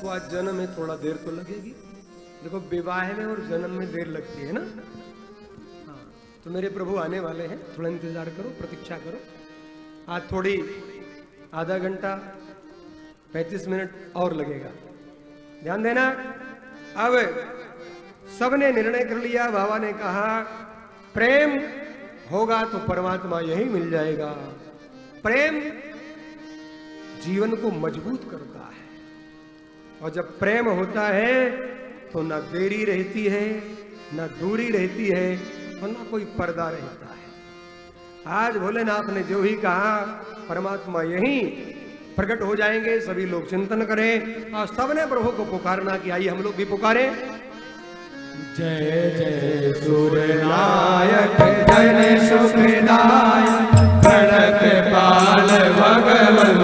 तो आज जन्म में थोड़ा देर तो लगेगी। देखो विवाह में और जन्म में देर लगती है ना। हाँ, तो मेरे प्रभु आने वाले हैं, थोड़ा इंतजार करो, प्रतीक्षा करो। आज थोड़ी आधा घंटा 35 मिनट और लगेगा, ध्यान देना। अब सबने निर्णय कर लिया। बाबा ने कहा प्रेम होगा तो परमात्मा यही मिल जाएगा। प्रेम जीवन को मजबूत करता है, और जब प्रेम होता है तो ना देरी रहती है, ना दूरी रहती है, और ना कोई पर्दा रहता है। आज भोलेनाथ ने जो ही कहा परमात्मा यही प्रकट हो जाएंगे। सभी लोग चिंतन करें और सबने प्रभु को पुकारना कि आइए हम लोग भी पुकारें। जय जय सूर्यनायक जन सुखदायक प्रणत पाल भगवन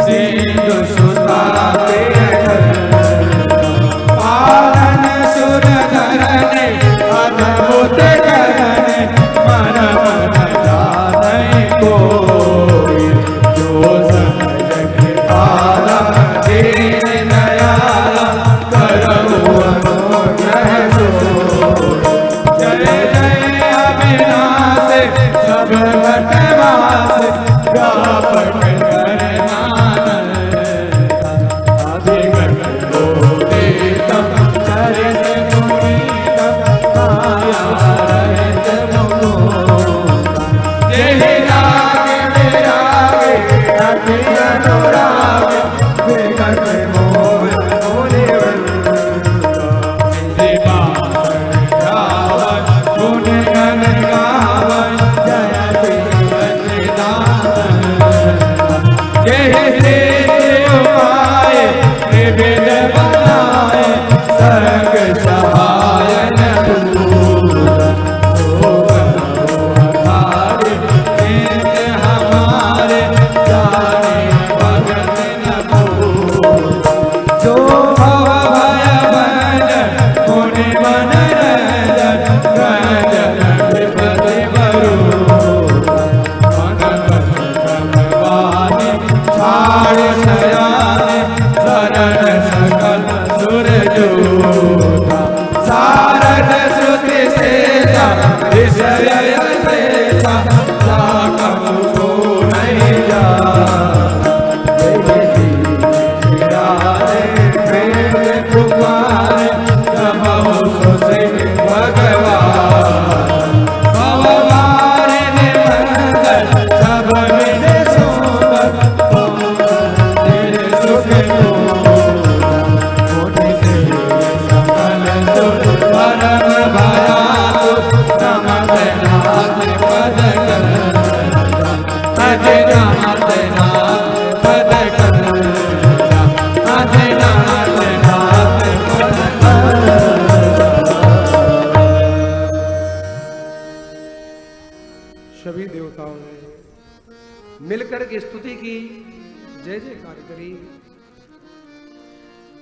सिंधु सुता पालन सुर धरने अद्भुत करने मन मन जाने को जो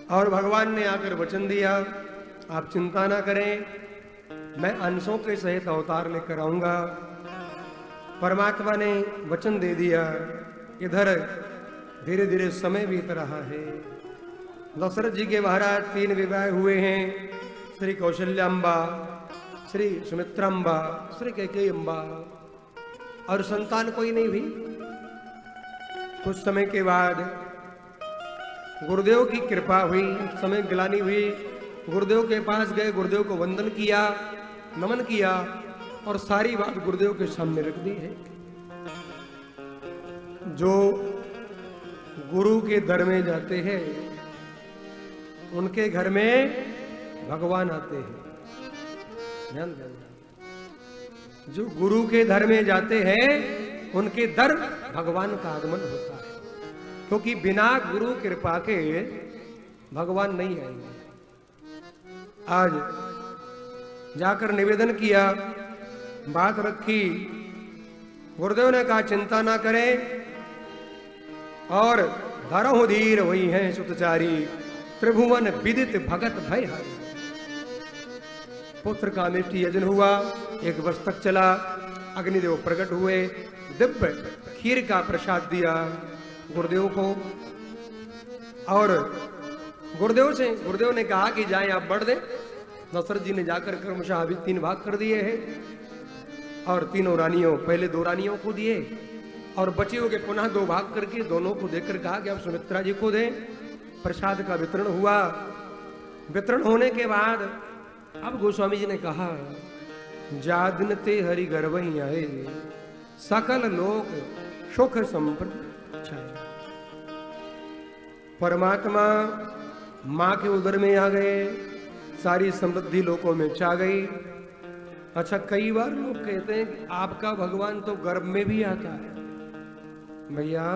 और भगवान ने आकर वचन दिया आप चिंता ना करें, मैं अंशों के सहित अवतार लेकर आऊंगा। परमात्मा ने वचन दे दिया। इधर धीरे धीरे समय बीत रहा है। दशरथ जी के महाराज 3 विवाह हुए हैं। श्री कौशल्याम्बा, श्री सुमित्राम्बा, श्री कैकेयी अम्बा, और संतान कोई नहीं हुई। कुछ समय के बाद गुरुदेव की कृपा हुई, समय गिलानी हुई। गुरुदेव के पास गए, गुरुदेव को वंदन किया, नमन किया, और सारी बात गुरुदेव के सामने रख दी है। जो गुरु के दर में जाते हैं उनके घर में भगवान आते हैं। ध्यान देना, जो गुरु के दर में जाते हैं उनके दर भगवान का आगमन होता है, क्योंकि बिना गुरु कृपा के भगवान नहीं आएंगे। आज जाकर निवेदन किया, बात रखी। गुरुदेव ने कहा चिंता ना करें, और धरहु धीर वही हैं सुतचारी, त्रिभुवन विदित भगत भय हरि। पुत्र का मिष्टि यजन हुआ, 1 वर्ष तक चला। अग्निदेव प्रकट हुए, दिव्य खीर का प्रसाद दिया गुरुदेव को। और गुरुदेव ने कहा कि जाएं आप बढ़ दें। दशरथ जी ने जाकर क्रमशः अभी 3 भाग कर दिए हैं और तीनों रानियों, पहले 2 रानियों को दिए और बचे हुए पुनः 2 भाग करके दोनों को देकर कहा कि आप सुमित्रा जी को दें। प्रसाद का वितरण हुआ। वितरण होने के बाद अब गोस्वामी जी ने कहा, जादन ते हरि गर्वही आए, सकल लोक सुख संपन्न छाए। परमात्मा मां के उदर में आ गए, सारी समृद्धि लोकों में छा गई। अच्छा, कई बार लोग कहते हैं कि आपका भगवान तो गर्भ में भी आता है। भैया,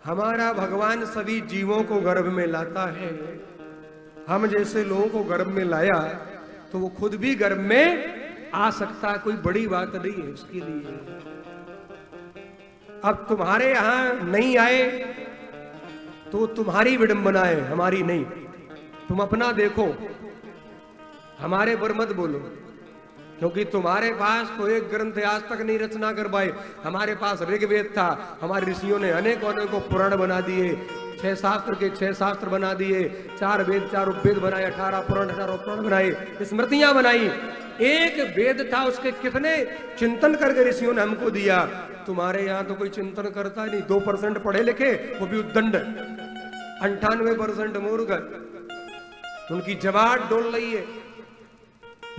हमारा भगवान सभी जीवों को गर्भ में लाता है। हम जैसे लोगों को गर्भ में लाया तो वो खुद भी गर्भ में आ सकता है, कोई बड़ी बात नहीं है उसके लिए। अब तुम्हारे यहां नहीं आए तो तुम्हारी विडंबना है, हमारी नहीं। तुम अपना देखो, हमारे पर मत बोलो, क्योंकि तुम्हारे पास तो एक ग्रंथ आज तक नहीं रचना कर पाए। हमारे पास ऋग्वेद था, हमारे ऋषियों ने अनेकों पुराण बना दिए, 6 शास्त्र के 6 शास्त्र बना दिए, 4 वेद 4 उपवेद बनाए, 18 पुराण 18 पुराण बनाए, स्मृतियां बनाई। एक वेद था, उसके कितने चिंतन करके ऋषियों ने हमको दिया। तुम्हारे यहाँ तो कोई चिंतन करता नहीं। 2% पढ़े लिखे, वो भी उद्दंड, 98% मूर्ख। उनकी जमात डोल रही है,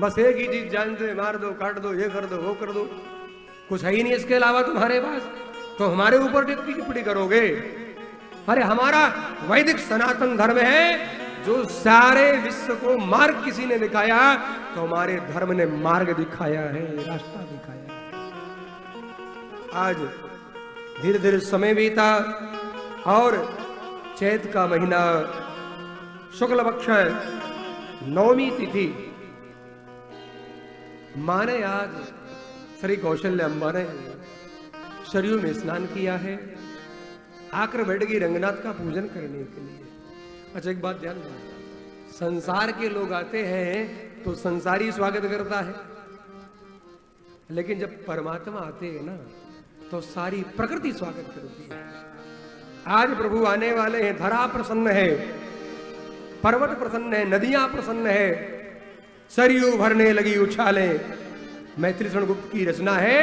बस एक ही चीज जानते, मार दो, काट दो, ये कर दो, वो कर दो, कुछ है ही नहीं इसके अलावा तुम्हारे पास। तो हमारे ऊपर टिप्पणी करोगे? अरे हमारा वैदिक सनातन धर्म है, जो सारे विश्व को मार्ग किसी ने दिखाया तो हमारे धर्म ने मार्ग दिखाया है, रास्ता दिखाया है। आज धीरे धीरे समय बीता और चैत का महीना शुक्ल पक्ष नवमी तिथि, माने आज श्री कौशल्य अम्बा ने सरयू में स्नान किया है, आकर बैठ गई रंगनाथ का पूजन करने के लिए। अच्छा, एक बात ध्यान देना, संसार के लोग आते हैं तो संसारी स्वागत करता है, लेकिन जब परमात्मा आते हैं ना तो सारी प्रकृति स्वागत करती है। आज प्रभु आने वाले हैं, धरा प्रसन्न है, पर्वत प्रसन्न है, नदियां प्रसन्न है, सरयू भरने लगी उछाले। मैथिली शरण गुप्त की रचना है,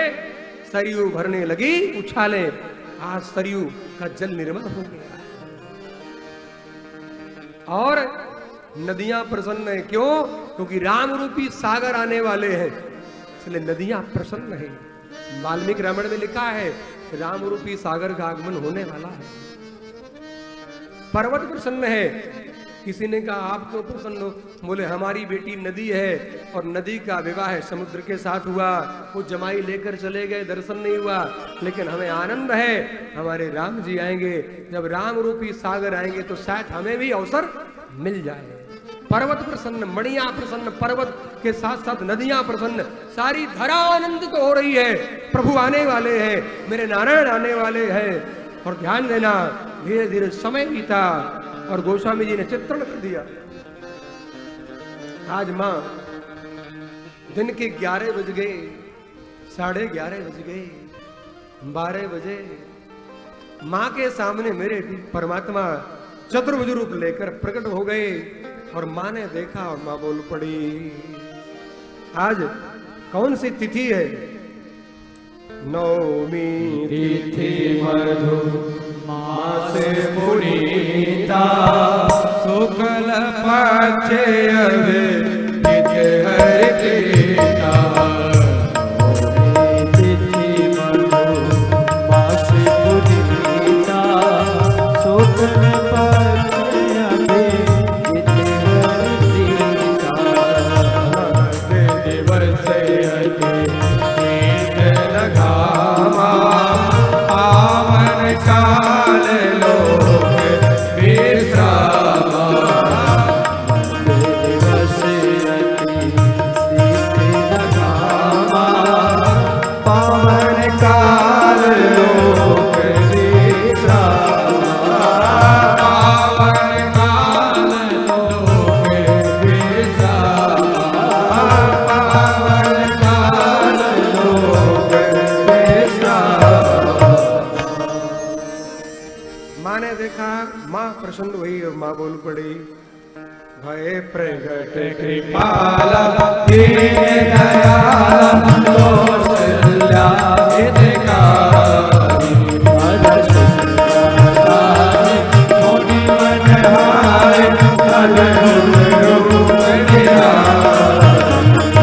सरयू भरने लगी उछाले। आज सरयू का जल निर्मल हो गया और नदियां प्रसन्न है। क्यों? क्योंकि राम रूपी सागर आने वाले हैं, इसलिए नदियां प्रसन्न है। वाल्मीकि रामायण में लिखा है, राम रूपी सागर का आगमन होने वाला है। पर्वत प्रसन्न है। किसी ने कहा आप क्यों प्रसन्न हो? बोले हमारी बेटी नदी है और नदी का विवाह समुद्र के साथ हुआ, वो जमाई लेकर चले गए, दर्शन नहीं हुआ, लेकिन हमें आनंद है, हमारे राम जी आएंगे। जब राम रूपी सागर आएंगे तो शायद हमें भी अवसर मिल जाए। पर्वत प्रसन्न, मणियां प्रसन्न, पर्वत के साथ साथ नदियां प्रसन्न, सारी धरा आनंदित हो रही है। प्रभु आने वाले हैं, मेरे नारायण आने वाले हैं। और ध्यान देना, धीरे धीरे समय बीता और गोस्वामी जी ने चित्रण कर दिया। आज मां दिन के 11 बज गए, 11:30 बज गए, 12 बजे मां के सामने मेरे परमात्मा चतुर्भुज रूप लेकर प्रकट हो गए और मां ने देखा और मां बोल पड़ी। आज कौन सी तिथि है? नवमी तिथि मधु मास पुनीता, शुक्ल पक्ष अभिजित हरिप्रीता। नवमी तिथि मधु मास पुनीता, शुक्ल पक्ष अभिजित हरिप्रीता। दिवस पावन काल लोक विश्रामा, दिवस देखा माँ प्रसन्न हुई और माँ बोल पड़ी, भय प्रगट कृपाला दीन दयाला कौशल्या हितकारी अरस सुंदराय मुनि मनहाय रूप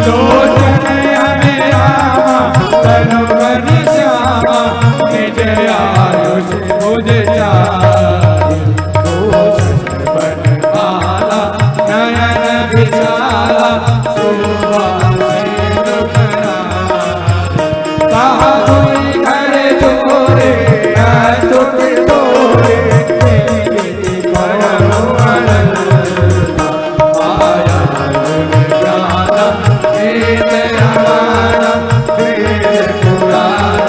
लोचन हमें रामा तनु मन श्यामा निज आयुष बुझ जाय भूषण बनमाला नयन विशाला सुवासित कराय कहा कोई घर जोरे अतुट तोरे तेरी परम अनंता आया ज्ञाना वेद हमारा वेद पुराण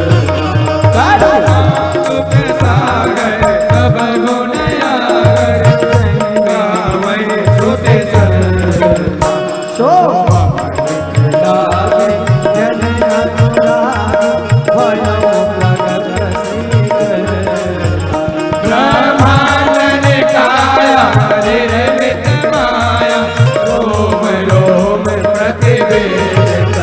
करुणा सुख सागर सब गुण आगर गावै सुते सरता शोभा लागे जन अनुराग भयं लगत श्रीकर ब्रह्मांड निकाया निर्मित माया रोम रोम प्रतिवेद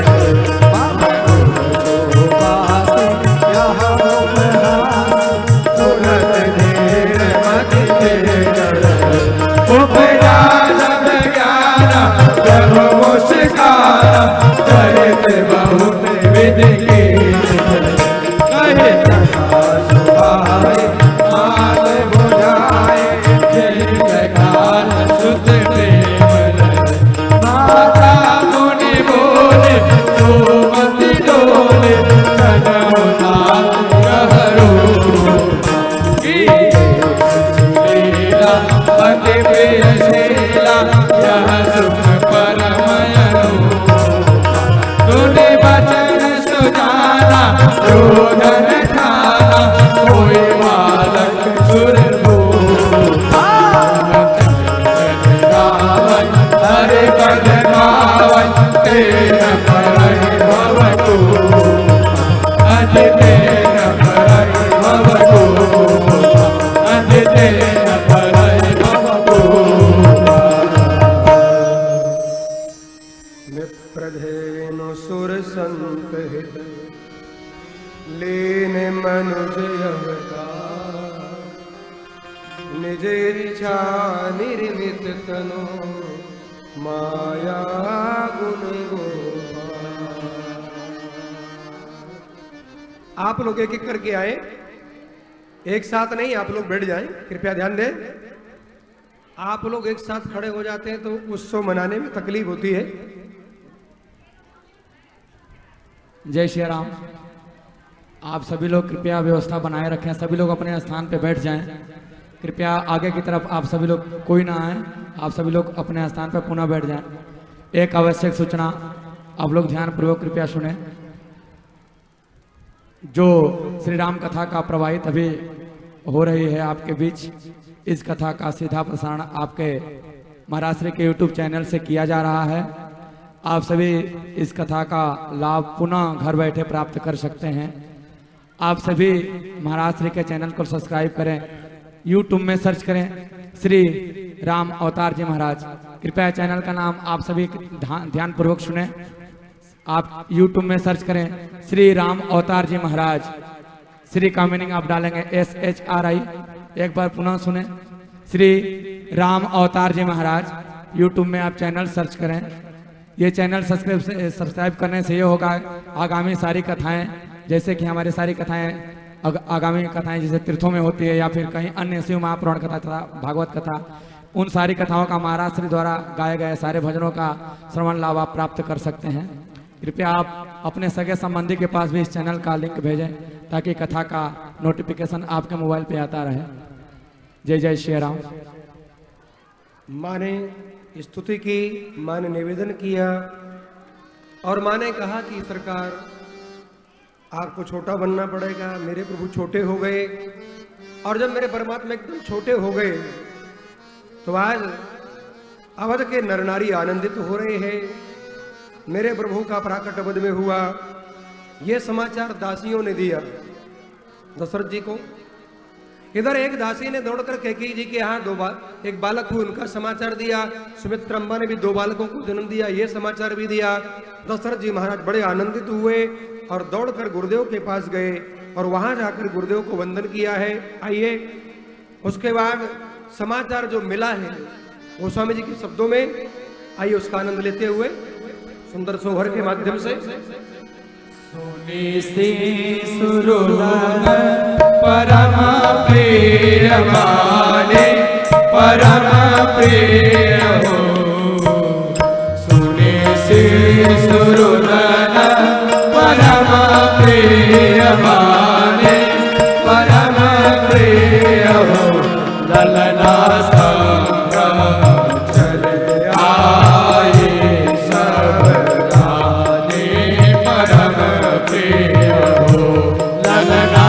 उपजा सब ज्ञान प्रभु मुस्कारा चरित बहुत विधि की कहे प्रकाश भाई माल बुझाए जय जयकार सुत प्रेम माता मुनि बोले सोमति डोले सजनाथ कहरो लीला अति प्रिय शीला यह सुख परमयनु सुने बचन सुजाना क्रोधन ठाना कोई बालक हरे पद गावै तेन परहि भवतु अजितेन परहि भवतु अजितेन परहि भवतु विप्रधेनु सुर संत हित लीन मनुज अवतार निज इच्छा निर्मित तनु माया गुण गोपाल। आप लोग एक एक करके आए, एक साथ नहीं, आप लोग बैठ जाएं, कृपया ध्यान दें। आप लोग एक साथ खड़े हो जाते हैं तो उत्सव मनाने में तकलीफ होती है। जय श्री राम। आप सभी लोग कृपया व्यवस्था बनाए रखें, सभी लोग अपने स्थान पर बैठ जाएं। कृपया आगे की तरफ आप सभी लोग कोई ना आए, आप सभी लोग अपने स्थान पर पुनः बैठ जाएं। एक आवश्यक सूचना आप लोग ध्यान पूर्वक कृपया सुने। जो श्री राम कथा का प्रवाहित अभी हो रही है आपके बीच, इस कथा का सीधा प्रसारण आपके महाराज श्री के YouTube चैनल से किया जा रहा है। आप सभी इस कथा का लाभ पुनः घर बैठे प्राप्त कर सकते हैं। आप सभी महाराज श्री के चैनल को सब्सक्राइब करें, YouTube में सर्च करें श्री राम अवतार जी महाराज। कृपया चैनल का नाम आप सभी ध्यान पूर्वक सुने। आप YouTube में सर्च करें श्री राम अवतार जी महाराज। श्री का मीनिंग आप डालेंगे SHRI। एक बार पुनः सुने, श्री राम अवतार जी महाराज। YouTube में आप चैनल सर्च करें। ये चैनल सब्सक्राइब करने से ये होगा आगामी सारी कथाएं, जैसे कि हमारी सारी कथाएं आगामी कथाएं जैसे तीर्थों में होती है या फिर कहीं अन्य शिव महापुराण कथा तथा भागवत कथा, उन सारी कथाओं का महाराज श्री द्वारा गाए गए सारे भजनों का श्रवण लाभ आप प्राप्त कर सकते हैं। कृपया आप अपने सगे संबंधी के पास भी इस चैनल का लिंक भेजें ताकि कथा का नोटिफिकेशन आपके मोबाइल पे आता रहे। जय जय श्री राम। माँ ने स्तुति की, माँ ने निवेदन किया और माँ ने कहा कि सरकार आपको छोटा बनना पड़ेगा। मेरे प्रभु छोटे हो गए और जब मेरे परमात्मा एकदम छोटे हो गए तो आज अवध के नर नारी आनंदित हो रहे हैं। मेरे प्रभु का प्राकट अवध में हुआ, यह समाचार दासियों ने दिया दशरथ जी को। इधर एक दासी ने दौड़कर कैकेयी जी के यहाँ एक बालक हुआ, उनका समाचार दिया। सुमित्रांबा ने भी 2 बालकों को जन्म दिया, ये समाचार भी दिया। दशरथ जी महाराज बड़े आनंदित हुए और दौड़कर गुरुदेव के पास गए और वहां जाकर गुरुदेव को वंदन किया है। आइए, उसके बाद समाचार जो मिला है गोस्वामी जी के शब्दों में, आइए उसका आनंद लेते हुए सुंदर सोहर के माध्यम से। परम प्रिय माने परम प्रिय हो, सुने से सुरुदन परम प्रिय माने परम प्रिय हो, ललना संग चल आए सब रानी परम प्रिय हो, ललना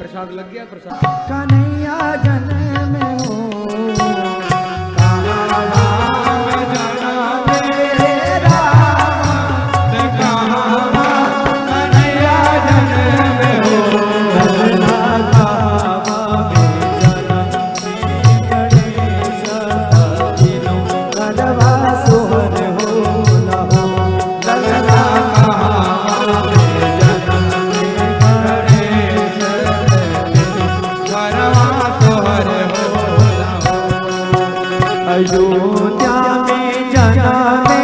प्रसाद लग गया। प्रसाद कन्हैया जन्म हो हरे अयोध्या में जन्मे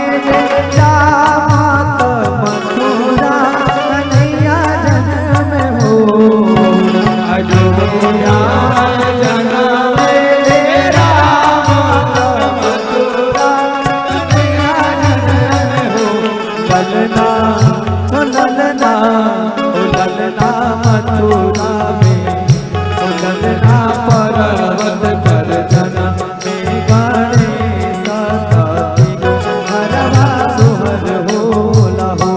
जामात मथुरा कन्हैया जन्म हो। अयोध्या में जन्मे जामात मथुरा कन्हैया जन्म हो। ललना ओ ललना ओ ललना मथुरा में ओ ललना पर्वत पर जन्म में गणेश सती हरवा सोहर होला हो।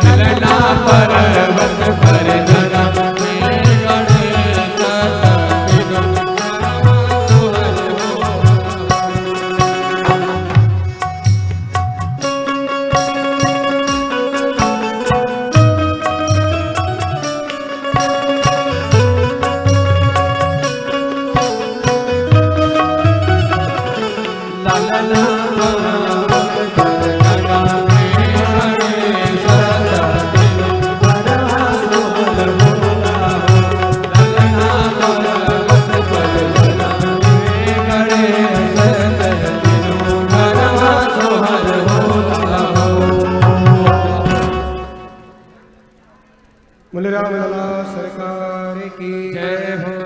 ललना पर्वत पर जन्म में गणेश सती बोले राम लला सरकार की जय हो।